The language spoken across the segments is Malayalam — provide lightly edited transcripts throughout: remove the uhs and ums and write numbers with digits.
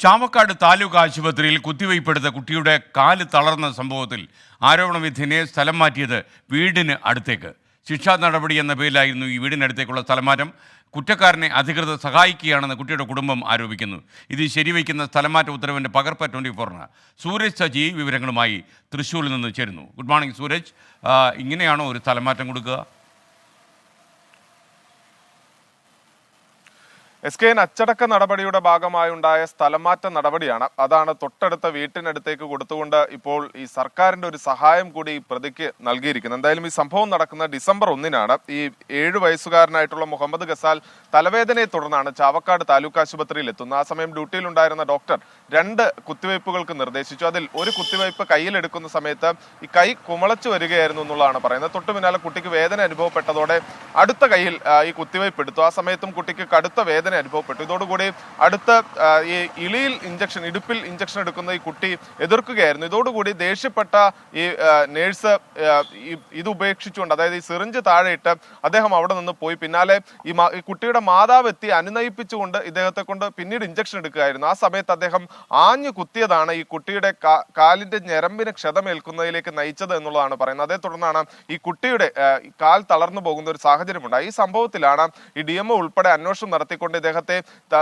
ചാവക്കാട് താലൂക്ക് ആശുപത്രിയിൽ കുത്തിവയ്പ്പെടുത്ത കുട്ടിയുടെ കാല് തളർന്ന സംഭവത്തിൽ ആരോപണ വിധേയനെ സ്ഥലം മാറ്റിയത് വീടിന് അടുത്തേക്ക്. ശിക്ഷാ നടപടി എന്ന പേരിലായിരുന്നു ഈ വീടിനടുത്തേക്കുള്ള സ്ഥലമാറ്റം. കുറ്റക്കാരനെ അധികൃതർ സഹായിക്കുകയാണെന്ന് കുട്ടിയുടെ കുടുംബം ആരോപിക്കുന്നു. ഇത് ശരിവയ്ക്കുന്ന സ്ഥലമാറ്റ ഉത്തരവിൻ്റെ പകർപ്പ് 24-ന്. സൂരജ് സജി വിവരങ്ങളുമായി തൃശ്ശൂരിൽ നിന്ന് ചേരുന്നു. Good morning Sooraj. ഇങ്ങനെയാണോ ഒരു സ്ഥലമാറ്റം കൊടുക്കുക? SKN അച്ചടക്ക നടപടിയുടെ ഭാഗമായുണ്ടായ സ്ഥലമാറ്റ നടപടിയാണ്. അതാണ് തൊട്ടടുത്ത വീട്ടിനടുത്തേക്ക് കൊടുത്തുകൊണ്ട് ഇപ്പോൾ ഈ സർക്കാരിന്റെ ഒരു സഹായം കൂടി ഈ പ്രതിക്ക് നൽകിയിരിക്കുന്നത്. എന്തായാലും ഈ സംഭവം നടക്കുന്ന ഡിസംബർ 1-നാണ്. ഈ 7 വയസ്സുകാരനായിട്ടുള്ള മുഹമ്മദ് ഗസാൽ തലവേദനയെ തുടർന്നാണ് ചാവക്കാട് താലൂക്ക് ആശുപത്രിയിൽ എത്തുന്നത്. ആ സമയം ഡ്യൂട്ടിയിലുണ്ടായിരുന്ന ഡോക്ടർ 2 കുത്തിവയ്പ്പുകൾക്ക് നിർദ്ദേശിച്ചു. അതിൽ ഒരു കുത്തിവയ്പ്പ് കയ്യിലെടുക്കുന്ന സമയത്ത് ഈ കൈ കുമളച്ചു വരികയായിരുന്നു എന്നുള്ളതാണ് പറയുന്നത്. തൊട്ടു പിന്നാലെ കുട്ടിക്ക് വേദന അനുഭവപ്പെട്ടതോടെ അടുത്ത കൈയിൽ ഈ കുത്തിവയ്പ്പ് എടുത്തു. ആ സമയത്തും കുട്ടിക്ക് കടുത്ത വേദന അനുഭവപ്പെട്ടു. ഇതോടുകൂടി അടുത്ത ഈ ഇടുപ്പിൽ ഇഞ്ചക്ഷൻ എടുക്കുന്ന ഈ കുട്ടി എതിർക്കുകയായിരുന്നു. ഇതോടുകൂടി ദേഷ്യപ്പെട്ട ഈ നേഴ്സ് ഇത് ഉപേക്ഷിച്ചുകൊണ്ട്, അതായത് ഈ സിറിഞ്ച് താഴെയിട്ട് അദ്ദേഹം അവിടെ നിന്ന് പോയി. പിന്നാലെ ഈ കുട്ടിയുടെ മാതാവ് എത്തി അനുനയിപ്പിച്ചുകൊണ്ട് ഇദ്ദേഹത്തെ കൊണ്ട് പിന്നീട് ഇഞ്ചക്ഷൻ എടുക്കുകയായിരുന്നു. ആ സമയത്ത് അദ്ദേഹം ആഞ്ഞു കുത്തിയതാണ് ഈ കുട്ടിയുടെ കാലിന്റെ ഞരമ്പിന് ക്ഷതമേൽക്കുന്നതിലേക്ക് നയിച്ചത് എന്നുള്ളതാണ് പറയുന്നത്. അതേ തുടർന്നാണ് ഈ കുട്ടിയുടെ കാൽ തളർന്നു പോകുന്ന ഒരു സാഹചര്യമുണ്ടായി. ഈ സംഭവത്തിലാണ് ഈ DMO ഉൾപ്പെടെ അന്വേഷണം നടത്തിക്കൊണ്ട് ഇദ്ദേഹത്തെ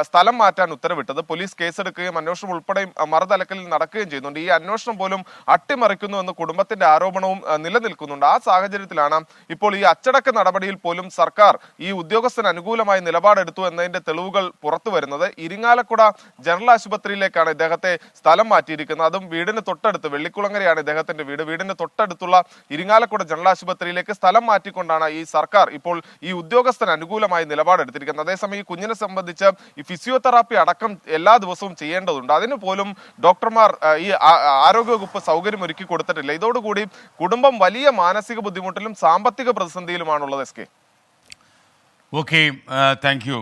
സ്ഥലം മാറ്റാൻ ഉത്തരവിട്ടത്. പോലീസ് കേസെടുക്കുകയും അന്വേഷണം ഉൾപ്പെടെ മറുതലക്കലിൽ നടക്കുകയും ചെയ്യുന്നുണ്ട്. ഈ അന്വേഷണം പോലും അട്ടിമറിക്കുന്നു എന്ന് കുടുംബത്തിന്റെ ആരോപണവും നിലനിൽക്കുന്നുണ്ട്. ആ സാഹചര്യത്തിലാണ് ഇപ്പോൾ ഈ അച്ചടക്ക നടപടിയിൽ പോലും സർക്കാർ ഈ ഉദ്യോഗസ്ഥന് അനുകൂലമായി നിലപാടെടുത്തു എന്നതിന്റെ തെളിവുകൾ പുറത്തു വരുന്നത്. ഇരിങ്ങാലക്കുട ജനറൽ ആശുപത്രിയിലേക്കാണ് ഇദ്ദേഹത്തെ സ്ഥലം മാറ്റിയിരിക്കുന്നത്. അതും വീടിന് തൊട്ടടുത്ത്, വെള്ളിക്കുളങ്ങരയാണ് ഇദ്ദേഹത്തിന്റെ വീട്. വീടിന് തൊട്ടടുത്തുള്ള ഇരിങ്ങാലക്കുട ജനറൽ ആശുപത്രിയിലേക്ക് സ്ഥലം മാറ്റിക്കൊണ്ടാണ് ഈ സർക്കാർ ഇപ്പോൾ ഈ ഉദ്യോഗസ്ഥന് അനുകൂലമായി നിലപാടെടുത്തിരിക്കുന്നത്. അതേസമയം ഈ കുഞ്ഞിനെ സംബന്ധിച്ച് ഈ ഫിസിയോതെറാപ്പി അടക്കം എല്ലാ ദിവസവും ചെയ്യേണ്ടതുണ്ട്. അതിന് പോലും ഡോക്ടർമാർ ഈ ആരോഗ്യവകുപ്പ് സൗകര്യം ഒരുക്കി കൊടുത്തിട്ടില്ല. ഇതോടുകൂടി കുടുംബം വലിയ മാനസിക ബുദ്ധിമുട്ടിലും സാമ്പത്തിക പ്രതിസന്ധിയിലുമാണുള്ളത്. SK. Okay, thank you.